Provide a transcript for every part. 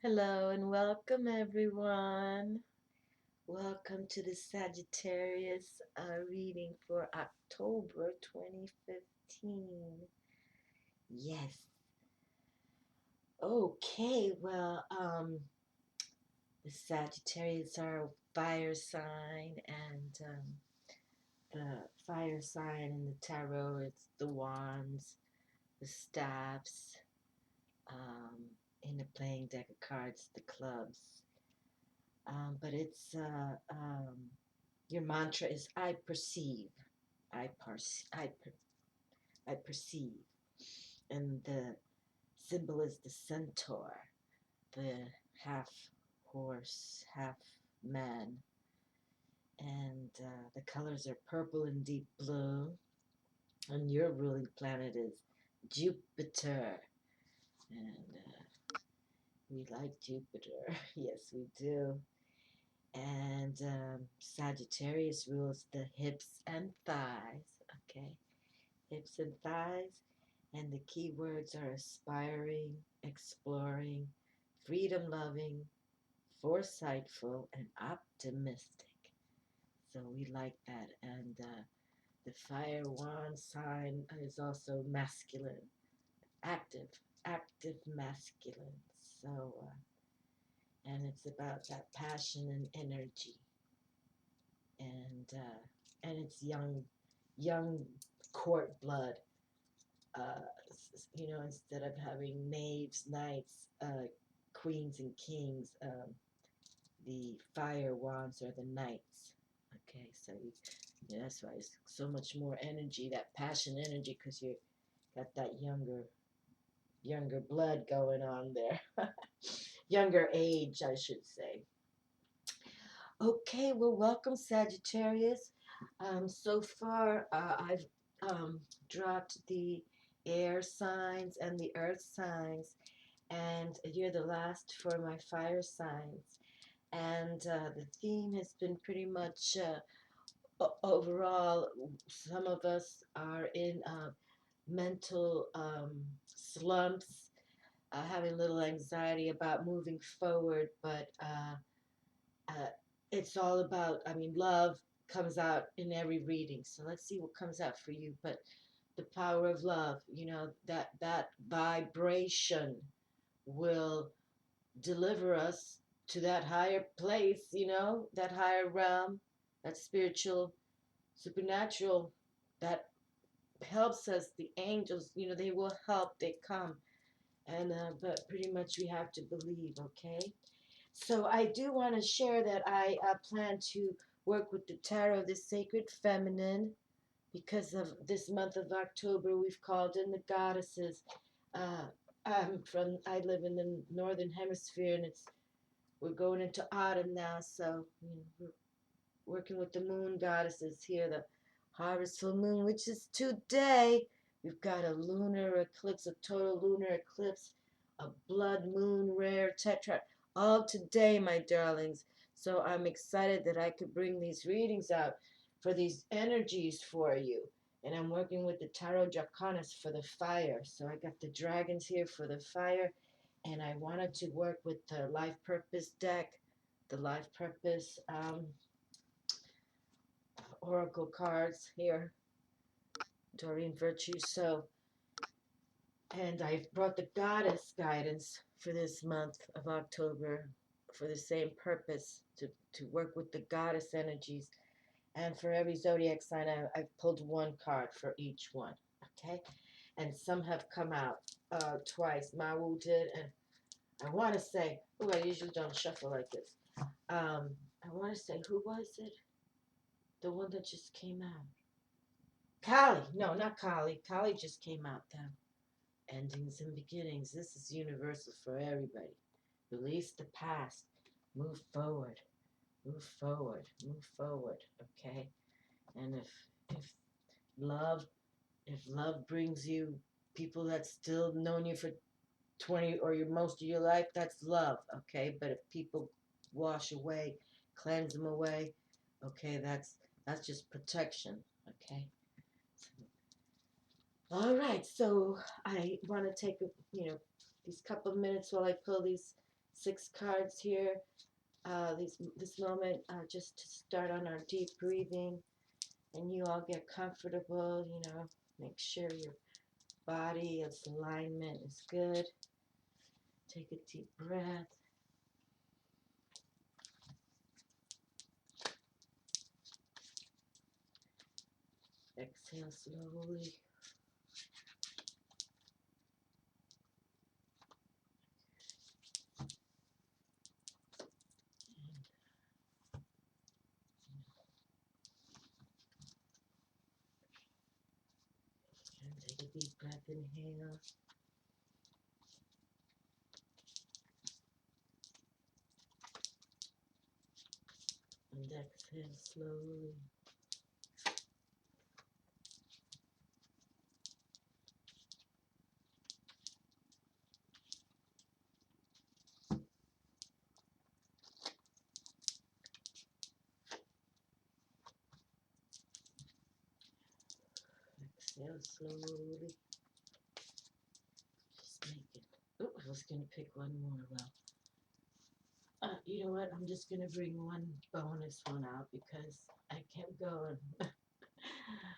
Hello and welcome everyone. Welcome to the Sagittarius reading for October 2015. Yes. Okay, the Sagittarius are a fire sign, and the fire sign in the tarot, it's the wands, the staffs, um, in the playing deck of cards, the clubs. But it's your mantra is I perceive, I perceive, and the symbol is the centaur, the half horse, half man, and the colors are purple and deep blue. And your ruling planet is Jupiter, and we like Jupiter. Yes, we do. And Sagittarius rules the hips and thighs. Okay, hips and thighs. And the key words are aspiring, exploring, freedom loving, foresightful, and optimistic. So we like that. And the fire wand sign is also masculine, active, active masculine. So, and it's about that passion and energy. And it's young court blood. Instead of having knaves, knights, queens, and kings, the fire wands are the knights. Okay, so that's why it's so much more energy, that passion energy, because you got that younger blood going on there. Younger age, I should say. Okay, well, welcome, Sagittarius. So far, I've dropped the air signs and the earth signs, and you're the last for my fire signs. And the theme has been pretty much overall, some of us are in mental slumps, having a little anxiety about moving forward, but uh, it's all about, love comes out in every reading. So let's see what comes out for you. But the power of love, that vibration will deliver us to that higher place, that higher realm, that spiritual, supernatural, that helps us. The angels, they will help, they come. And but pretty much we have to believe, okay? So I do want to share that I plan to work with the tarot, the sacred feminine, because of this month of October. We've called in the goddesses. Uh, I live in the northern hemisphere, and we're going into autumn now. So we're working with the moon goddesses here, the harvest full moon, which is today. We've got a lunar eclipse, a total lunar eclipse, a blood moon, rare tetrad, all today, my darlings. So I'm excited that I could bring these readings out for these energies for you. And I'm working with the Tarot Draconis for the fire. So I got the dragons here for the fire. And I wanted to work with the Life Purpose deck, the Life Purpose oracle cards here, Doreen Virtue. So, and I brought the goddess guidance for this month of October for the same purpose, to work with the goddess energies. And for every zodiac sign, I've pulled one card for each one. Okay, and some have come out twice. Mawu did, and I want to say, oh, I usually don't shuffle like this. I want to say, who was it? The one that just came out. Kali. No, not Kali. Kali just came out though. Endings and beginnings. This is universal for everybody. Release the past. Move forward. Move forward. Move forward. Okay? And if love if love brings you people that still known you for 20 or most of your life, that's love, okay? But if people wash away, cleanse them away, okay, that's just protection, okay? All right, so I want to take these couple of minutes while I pull these 6 cards here. This moment, just to start on our deep breathing, and you all get comfortable, you know, make sure your body, its alignment is good. Take a deep breath. Exhale slowly. And take a deep breath, inhale. And exhale slowly. Exhale slowly. Just make it. Oh, I was going to pick one more. Well, you know what? I'm just going to bring one bonus one out because I kept going.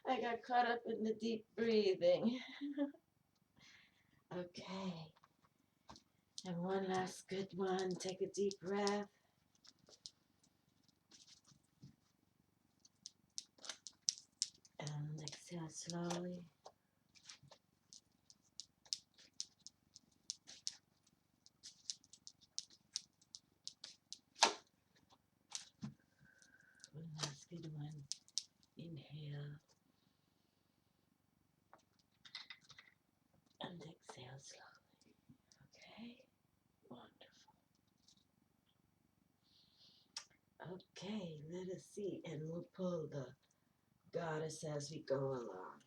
I got caught up in the deep breathing. Okay. And one last good one. Take a deep breath. And exhale slowly. One last good one. Inhale. And exhale slowly. Okay? Wonderful. Okay, let us see. And we'll pull the goddess as we go along.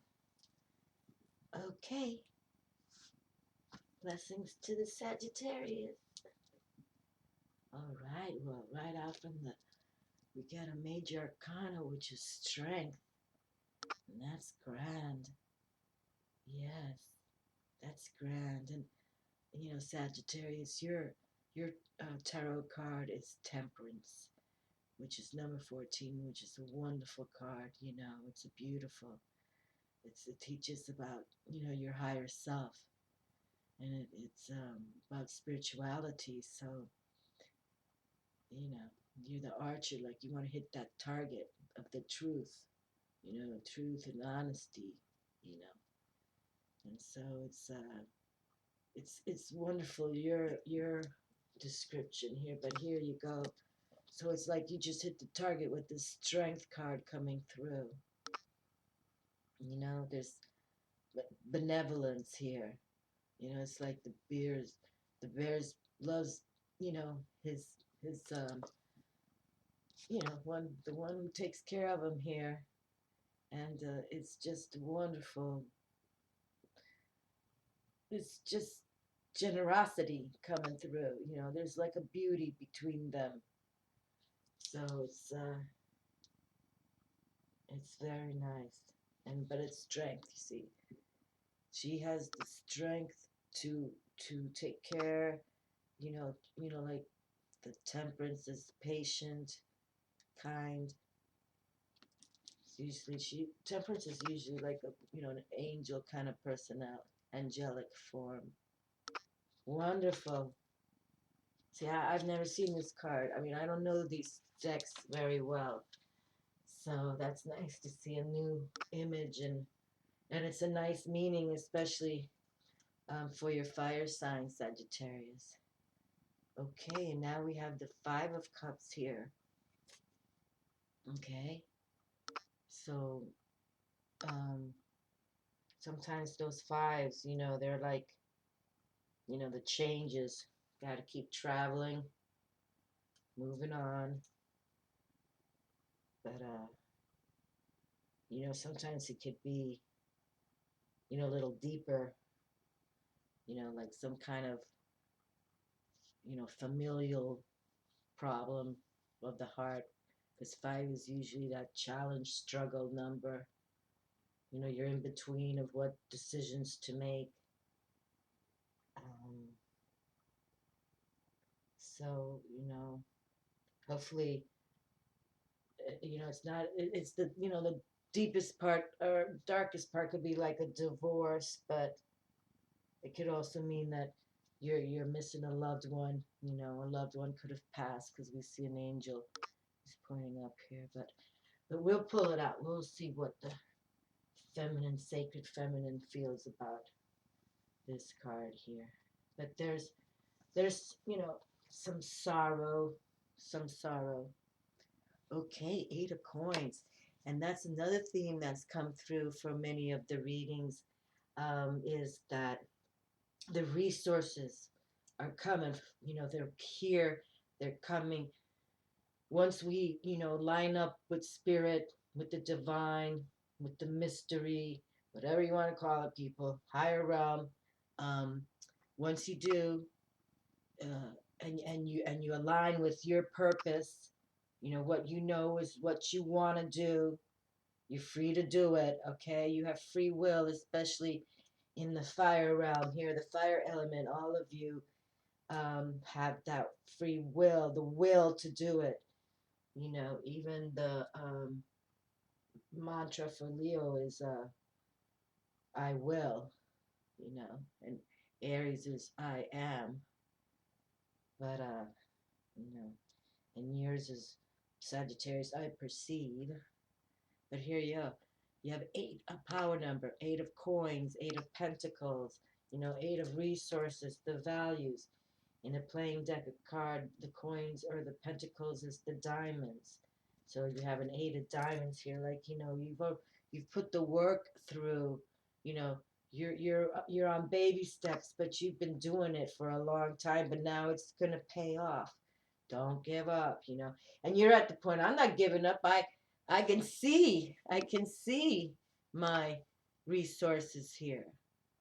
Okay. Blessings to the Sagittarius. All right. Well, right out from we get a Major Arcana, which is strength. And that's grand. Yes, that's grand. And you know, Sagittarius, your tarot card is Temperance, which is number 14, which is a wonderful card. You know, it's a beautiful. It teaches about, you know, your higher self, and it's about spirituality. So, you know, you're the archer, like you want to hit that target of the truth, you know, truth and honesty, you know. And so it's wonderful your description here, but here you go. So it's like you just hit the target with this strength card coming through. You know, there's benevolence here. You know, it's like the bears loves, you know, his you know, the one who takes care of him here. And it's just wonderful. It's just generosity coming through. You know, there's like a beauty between them. So it's very nice. And but it's strength, you see. She has the strength to take care, you know, like the Temperance is patient, kind. It's usually Temperance is usually like a, you know, an angel kind of personality, angelic form. Wonderful. See, I've never seen this card. I mean, I don't know these decks very well. So that's nice to see a new image, and it's a nice meaning, especially for your fire sign, Sagittarius. Okay, and now we have the Five of Cups here. Okay, so sometimes those fives, you know, they're like, you know, the changes. Got to keep traveling, moving on. But, you know, sometimes it could be, you know, a little deeper, you know, like some kind of, you know, familial problem of the heart. Because five is usually that challenge, struggle number. You know, you're in between of what decisions to make. So, hopefully, it's not, it's the, the deepest part or darkest part could be like a divorce, but it could also mean that you're missing a loved one. A loved one could have passed because we see an angel is pointing up here, but we'll pull it out. We'll see what the feminine, sacred feminine feels about this card here. But there's some sorrow, some sorrow. Okay, Eight of Coins. And that's another theme that's come through for many of the readings, is that the resources are coming. They're here, they're coming. Once we, line up with spirit, with the divine, with the mystery, whatever you want to call it, people, higher realm, um, once you do, and you align with your purpose, what is what you want to do, you're free to do it. Okay, you have free will, especially in the fire realm here, the fire element. All of you have that free will, the will to do it. Even the mantra for Leo is I will, and Aries is I am. But and yours is Sagittarius, I perceive. But here you have eight, a power number, Eight of Coins, Eight of Pentacles, Eight of Resources, the values. In a playing deck of card, the coins or the pentacles is the diamonds. So you have an Eight of Diamonds here, like you've put the work through. You're on baby steps, but you've been doing it for a long time. But now it's gonna pay off. Don't give up. And you're at the point. I'm not giving up. I can see my resources here.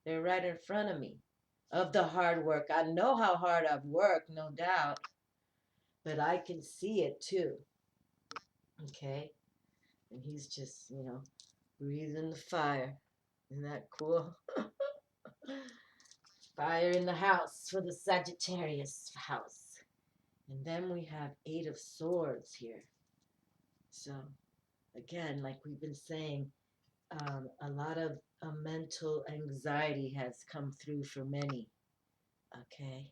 They're right in front of me. Of the hard work. I know how hard I've worked, no doubt, but I can see it too. Okay? And he's just, breathing the fire. Isn't that cool? Fire in the house for the Sagittarius house. And then we have Eight of Swords here. So, again, like we've been saying, a lot of mental anxiety has come through for many. Okay?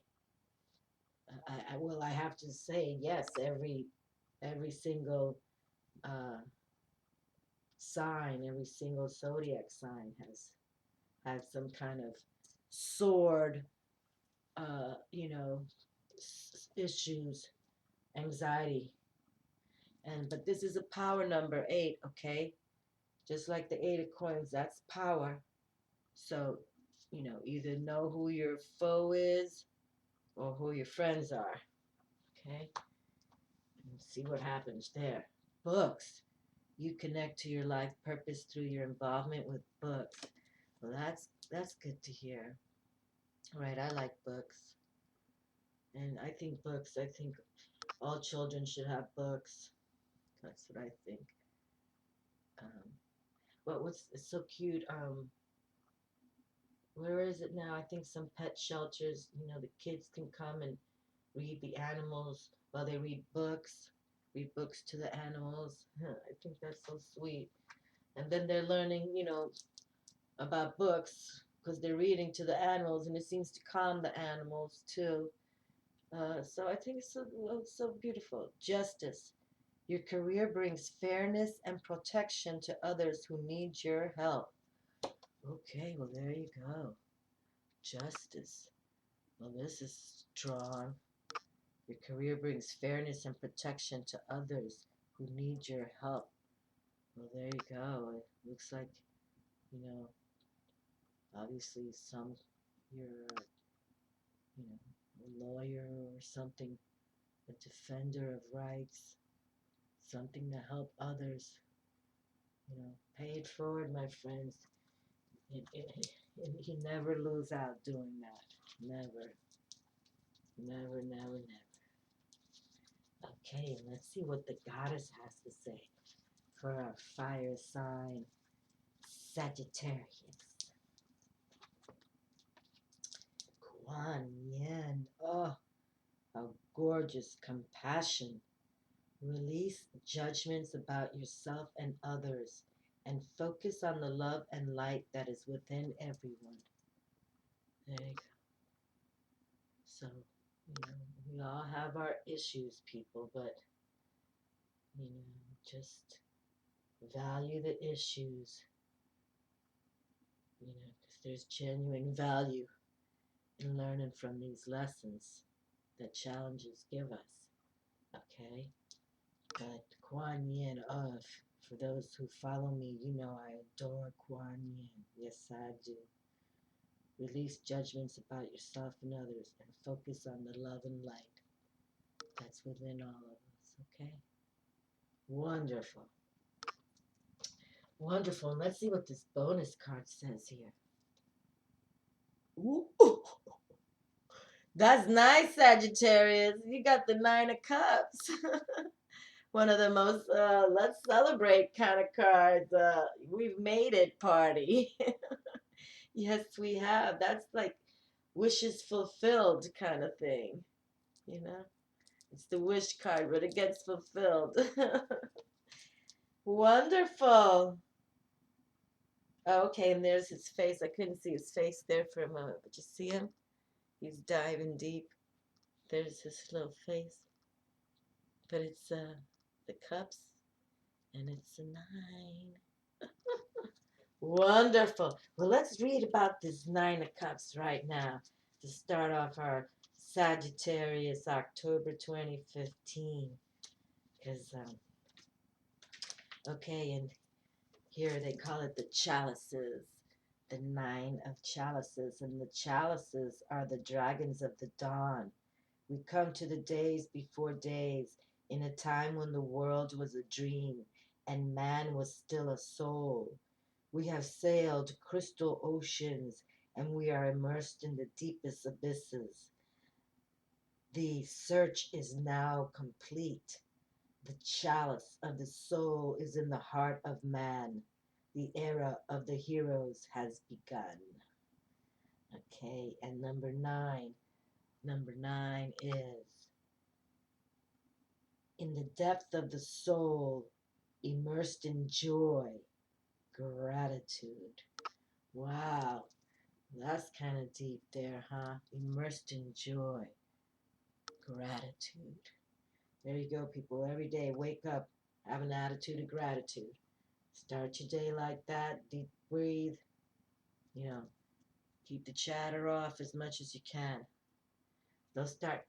I have to say, yes, every single sign, every single zodiac sign has some kind of sword, issues, anxiety, but this is a power number 8, okay? Just like the Eight of Coins, that's power. So, either know who your foe is or who your friends are, okay? And see what happens there. Books. You connect to your life purpose through your involvement with books. Well, that's good to hear. Right, I like books. And I think all children should have books. That's what I think. What's so cute? Where is it now? I think some pet shelters, the kids can come and read the animals while they read books to the animals. I think that's so sweet. And then they're learning, about books because they're reading to the animals, and it seems to calm the animals too. So I think it's so beautiful. Justice. Your career brings fairness and protection to others who need your help. Okay, well, there you go. Justice. Well, this is strong. Your career brings fairness and protection to others who need your help. Well, there you go. It looks like, obviously you're, a lawyer or something, a defender of rights, something to help others. Pay it forward, my friends. You never lose out doing that. Never. Never, never, never. Okay, let's see what the goddess has to say for our fire sign, Sagittarius. Kuan Yin. Oh, how gorgeous. Compassion. Release judgments about yourself and others and focus on the love and light that is within everyone. There you go. So, we all have our issues, people, but, just value the issues, because there's genuine value in learning from these lessons that challenges give us, okay? But Kuan Yin, for those who follow me, I adore Kuan Yin. Yes, I do. Release judgments about yourself and others and focus on the love and light that's within all of us, okay? Wonderful. Wonderful. And let's see what this bonus card says here. Ooh. That's nice, Sagittarius. You got the Nine of Cups. One of the most let's celebrate kind of cards. We've made it party. Yes, we have. That's like wishes fulfilled kind of thing. It's the wish card, but it gets fulfilled. Wonderful. Oh, okay, and there's his face. I couldn't see his face there for a moment, but you see him? He's diving deep. There's his little face. But it's the cups, and it's a 9. Wonderful. Well, let's read about this 9 of Cups right now to start off our Sagittarius October 2015. Because, okay, and here they call it the Chalices, the 9 of Chalices. And the Chalices are the dragons of the dawn. We come to the days before days, in a time when the world was a dream and man was still a soul. We have sailed crystal oceans and we are immersed in the deepest abysses. The search is now complete. The chalice of the soul is in the heart of man. The era of the heroes has begun. Okay, and number 9. Number 9 is in the depth of the soul, immersed in joy, gratitude. Wow, that's kind of deep there, huh? Immersed in joy, gratitude. There you go, people. Every day, wake up, have an attitude of gratitude. Start your day like that, deep breathe, keep the chatter off as much as you can. They'll start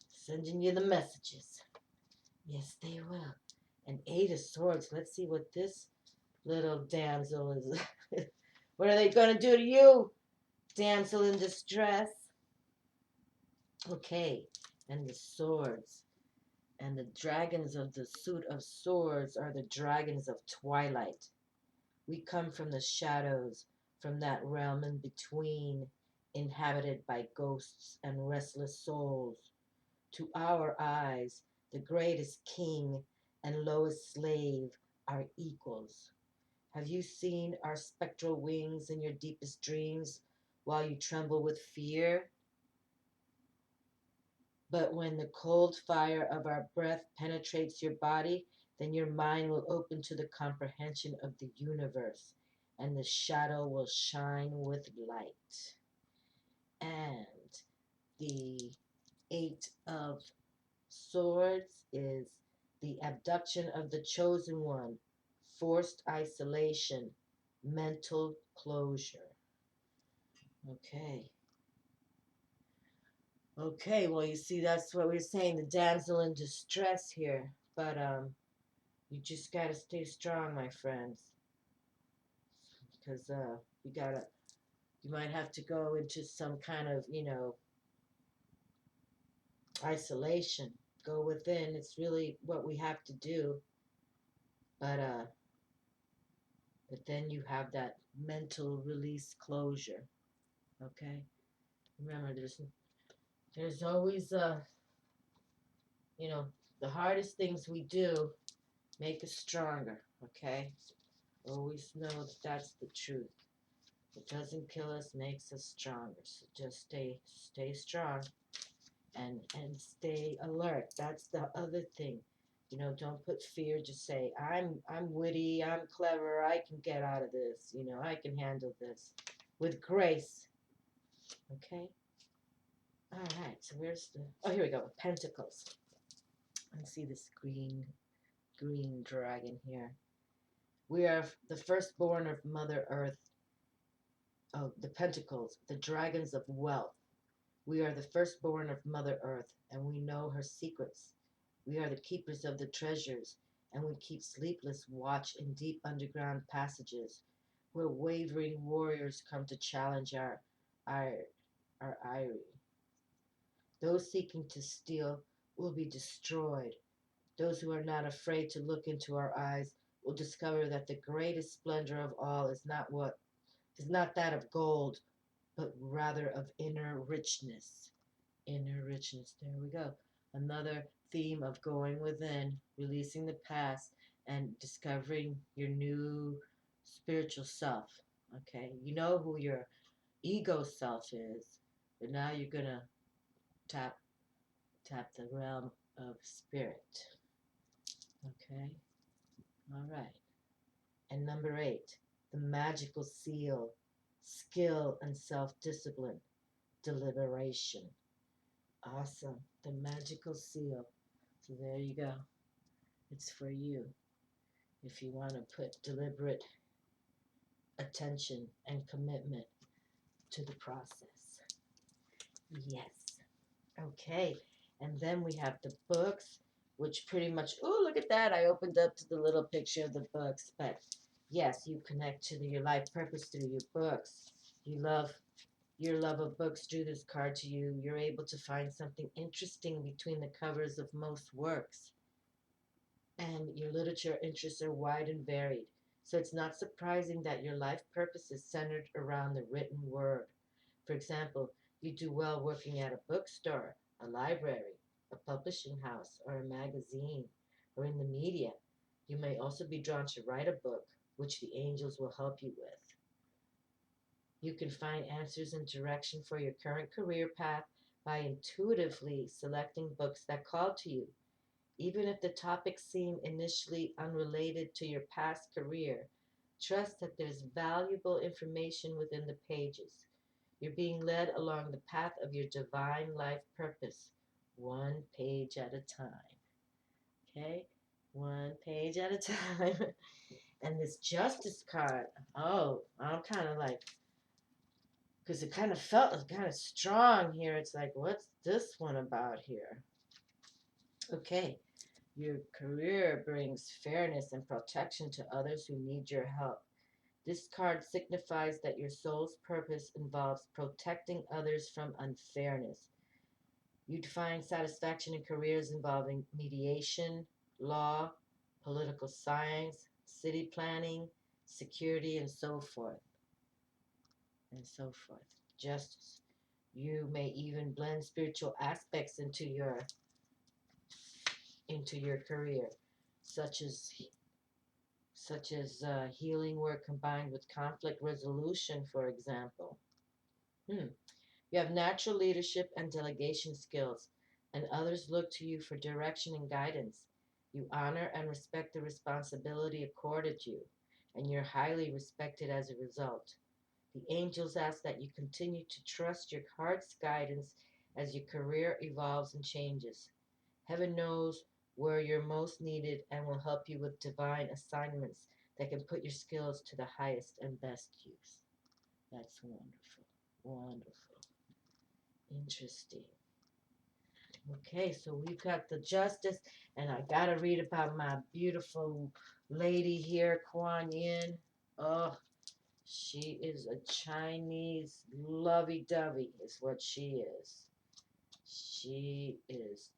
sending you the messages. Yes, they will. And 8 of Swords. Let's see what this little damsel is. What are they going to do to you, damsel in distress? Okay, and the swords. And the dragons of the suit of swords are the dragons of twilight. We come from the shadows, from that realm in between, inhabited by ghosts and restless souls. To our eyes, the greatest king and lowest slave are equals. Have you seen our spectral wings in your deepest dreams while you tremble with fear? But when the cold fire of our breath penetrates your body, then your mind will open to the comprehension of the universe, and the shadow will shine with light. And the 8 of Swords is the abduction of the chosen one, forced isolation, mental closure. Okay. Okay, well, you see, that's what we're saying, the damsel in distress here. But you just got to stay strong, my friends. Because you might have to go into some kind of, isolation. Go within. It's really what we have to do. But then you have that mental release closure. Okay? Remember, there's always, the hardest things we do make us stronger. Okay? Always know that that's the truth. What doesn't kill us makes us stronger. So just stay strong. and stay alert. That's the other thing. You know, don't put fear. Just say, I'm witty, I'm clever, I can get out of this. You know, I can handle this with grace. Okay. All right. So where's the? Oh, here we go. Pentacles. Let's see this green dragon here. We are the firstborn of Mother Earth. Oh, the Pentacles, the dragons of wealth. We are the firstborn of Mother Earth, and we know her secrets. We are the keepers of the treasures, and we keep sleepless watch in deep underground passages, where wavering warriors come to challenge our, our eyrie. Those seeking to steal will be destroyed. Those who are not afraid to look into our eyes will discover that the greatest splendor of all is not that of gold, but rather of inner richness. Inner richness. There we go. Another theme of going within, releasing the past, and discovering your new spiritual self. Okay, you know who your ego self is, but now you're gonna tap the realm of spirit. Okay, all right. And number 8, the magical seal, skill and self-discipline, deliberation. Awesome. The magical seal. So there you go. It's for you if you want to put deliberate attention and commitment to the process. Yes. Okay. And then we have the books, which pretty much, oh, look at that. I opened up to the little picture of the books. But yes, you connect to your life purpose through your books. Your love of books drew this card to you. You're able to find something interesting between the covers of most works. And your literature interests are wide and varied. So it's not surprising that your life purpose is centered around the written word. For example, you do well working at a bookstore, a library, a publishing house, or a magazine, or in the media. You may also be drawn to write a book, which the angels will help you with. You can find answers and direction for your current career path by intuitively selecting books that call to you. Even if the topics seem initially unrelated to your past career, trust that there's valuable information within the pages. You're being led along the path of your divine life purpose, one page at a time. Okay? One page at a time. And this justice card, oh, I'm kind of like, because it kind of felt kind of strong here. It's like, what's this one about here? Okay. Your career brings fairness and protection to others who need your help. This card signifies that your soul's purpose involves protecting others from unfairness. You'd find satisfaction in careers involving mediation, law, political science, city planning, security, and so forth. And so forth. Justice. You may even blend spiritual aspects into your career, such as healing work combined with conflict resolution, for example. You have natural leadership and delegation skills, and others look to you for direction and guidance. You honor and respect the responsibility accorded you, and you're highly respected as a result. The angels ask that you continue to trust your heart's guidance as your career evolves and changes. Heaven knows where you're most needed and will help you with divine assignments that can put your skills to the highest and best use. That's wonderful. Wonderful. Interesting. Okay, so we've got the justice, and I got to read about my beautiful lady here, Kuan Yin. Oh, she is a Chinese lovey-dovey is what she is. She is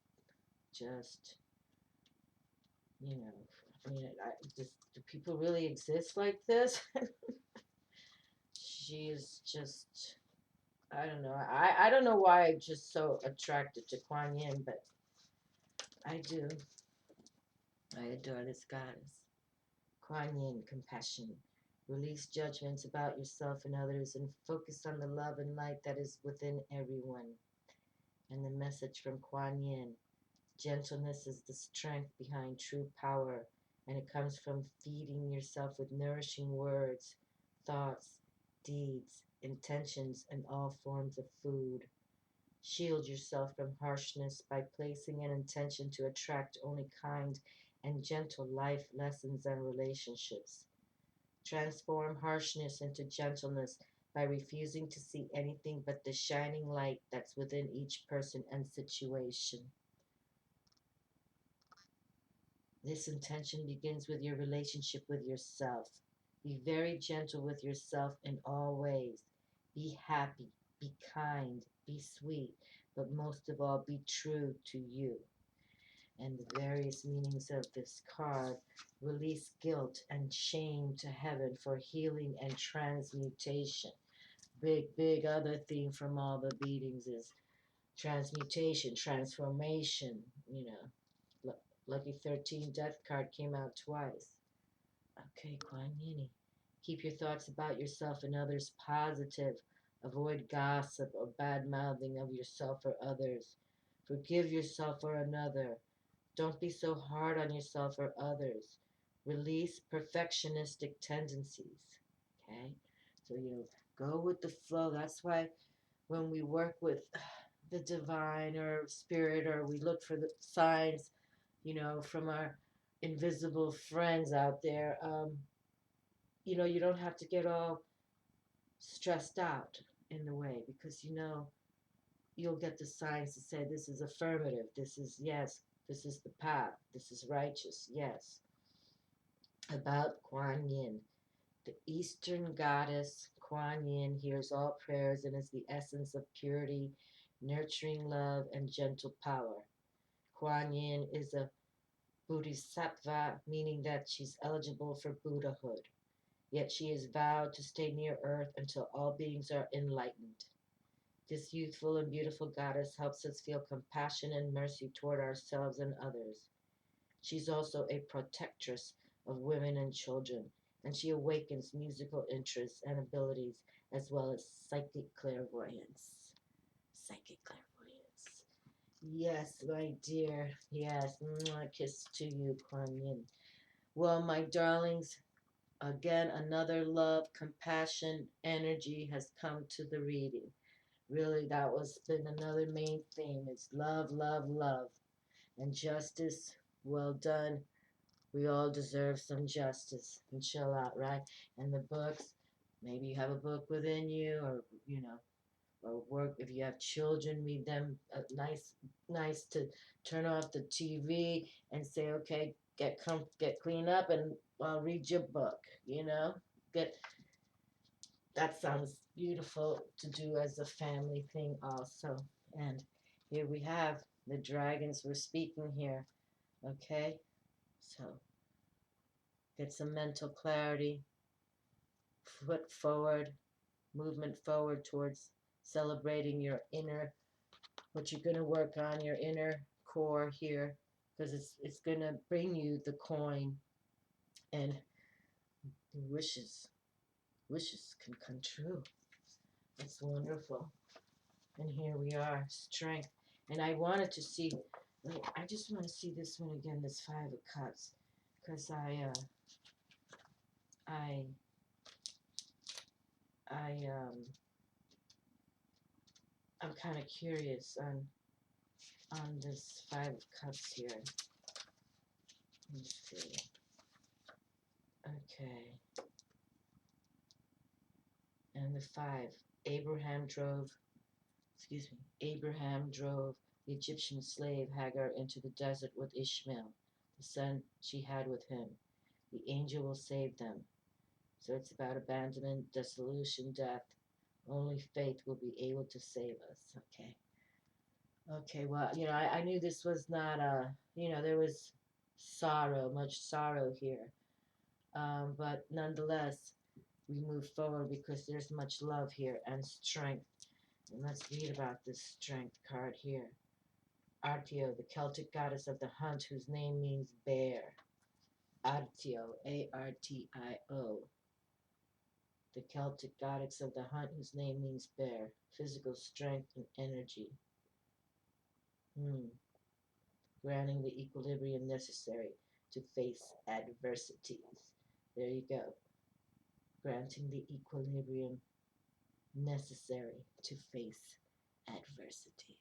just, you know, I mean, do people really exist like this? She is just, I don't know. I don't know why I'm just so attracted to Kuan Yin, but I do. I adore this goddess. Kuan Yin, compassion. Release judgments about yourself and others and focus on the love and light that is within everyone. And the message from Kuan Yin: gentleness is the strength behind true power, and it comes from feeding yourself with nourishing words, thoughts, deeds, intentions, and all forms of food. Shield yourself from harshness by placing an intention to attract only kind and gentle life lessons and relationships. Transform harshness into gentleness by refusing to see anything but the shining light that's within each person and situation. This intention begins with your relationship with yourself. Be very gentle with yourself in all ways. Be happy, be kind, be sweet, but most of all, be true to you. And the various meanings of this card: release guilt and shame to heaven for healing and transmutation. Big other theme from all the beatings is transmutation, transformation, you know. Lucky 13 death card came out twice. Okay, Kuan Yin. Keep your thoughts about yourself and others positive. Avoid gossip or bad mouthing of yourself or others. Forgive yourself or another. Don't be so hard on yourself or others. Release perfectionistic tendencies. Okay? So, go with the flow. That's why when we work with the divine or spirit, or we look for the signs, from our invisible friends out there, you don't have to get all stressed out in the way, because you'll get the signs to say this is affirmative, this is yes, this is the path, this is righteous, yes. About Kuan Yin. The Eastern goddess Kuan Yin hears all prayers and is the essence of purity, nurturing love, and gentle power. Kuan Yin is a bodhisattva, meaning that she's eligible for Buddhahood. Yet she is vowed to stay near earth until all beings are enlightened. This youthful and beautiful goddess helps us feel compassion and mercy toward ourselves and others. She's also a protectress of women and children, and she awakens musical interests and abilities as well as psychic clairvoyance. Psychic clairvoyance. Yes, my dear. Yes. Mwah, kiss to you, Kuan Yin. Well, my darlings, again, another love, compassion, energy has come to the reading. Really, that was been another main theme. It's love, love, love. And justice, well done. We all deserve some justice. And chill out, right? And the books, maybe you have a book within you, or work. If you have children, read them. Nice to turn off the TV and say, okay, get clean up, and I'll read your book. Get that sounds beautiful to do as a family thing also. And here we have the dragons we're speaking here. Okay, so get some mental clarity, foot forward, movement forward towards celebrating your inner, what you're going to work on, your inner core here, because it's going to bring you the coin, and wishes can come true. It's wonderful. And here we are, strength. And I wanted to see, I just want to see this one again, this Five of Cups, because I'm kind of curious on this Five of Cups here. Let me see. Okay. And the five. Abraham drove the Egyptian slave Hagar into the desert with Ishmael, the son she had with him. The angel will save them. So it's about abandonment, dissolution, death. Only faith will be able to save us. Okay. Okay, well, I knew this was not there was much sorrow here. But nonetheless, we move forward because there's much love here and strength. And let's read about this strength card here. Artio, the Celtic goddess of the hunt, whose name means bear. Artio, Artio. The Celtic goddess of the hunt, whose name means bear. Physical strength and energy. Granting the equilibrium necessary to face adversities. There you go. Granting the equilibrium necessary to face adversities.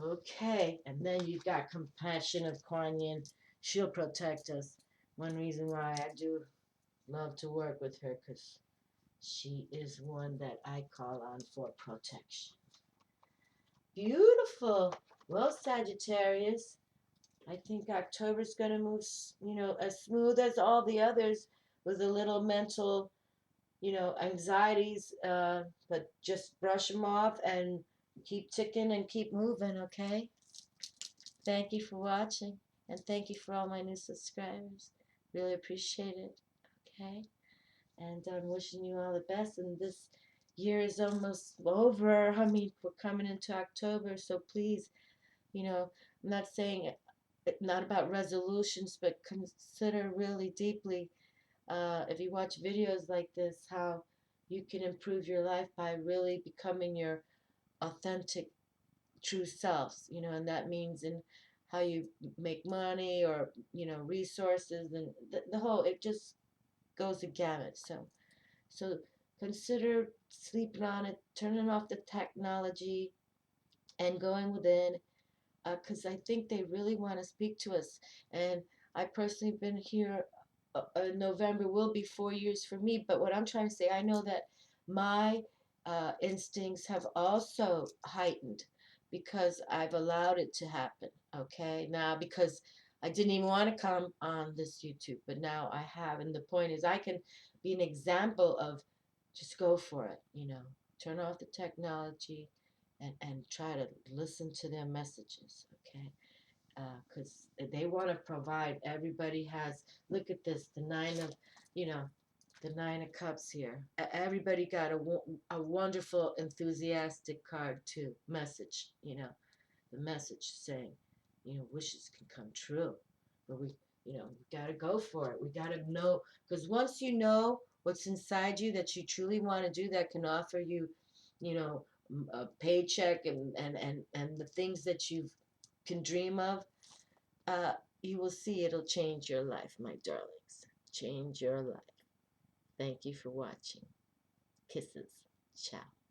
Okay, and then you've got compassion of Kuan Yin. She'll protect us. One reason why I do love to work with her, because she is one that I call on for protection. Beautiful. Well, Sagittarius, I think October's going to move, as smooth as all the others, with a little mental, anxieties, but just brush them off and keep ticking and keep moving, okay? Thank you for watching, and thank you for all my new subscribers. Really appreciate it, okay? And I'm wishing you all the best, and this year is almost over. I mean, we're coming into October, so please, I'm not saying not about resolutions, but consider really deeply, if you watch videos like this, how you can improve your life by really becoming your authentic, true selves, and that means in how you make money, or, resources, and the whole, it just goes a gamut. So consider sleeping on it, turning off the technology, and going within, because I think they really want to speak to us. And I personally been here. November will be 4 years for me. But what I'm trying to say, I know that my instincts have also heightened because I've allowed it to happen. Okay, now because I didn't even want to come on this YouTube, but now I have. And the point is, I can be an example of just go for it. Turn off the technology, and try to listen to their messages, okay? Because they want to provide. Everybody has, look at this, the the Nine of Cups here. Everybody got a wonderful, enthusiastic card too. Message, the message saying, wishes can come true. But we got to go for it. We got to know, because once you know what's inside you that you truly want to do, that can offer you, a paycheck, and the things that you can dream of, you will see it'll change your life, my darlings. Change your life. Thank you for watching. Kisses. Ciao.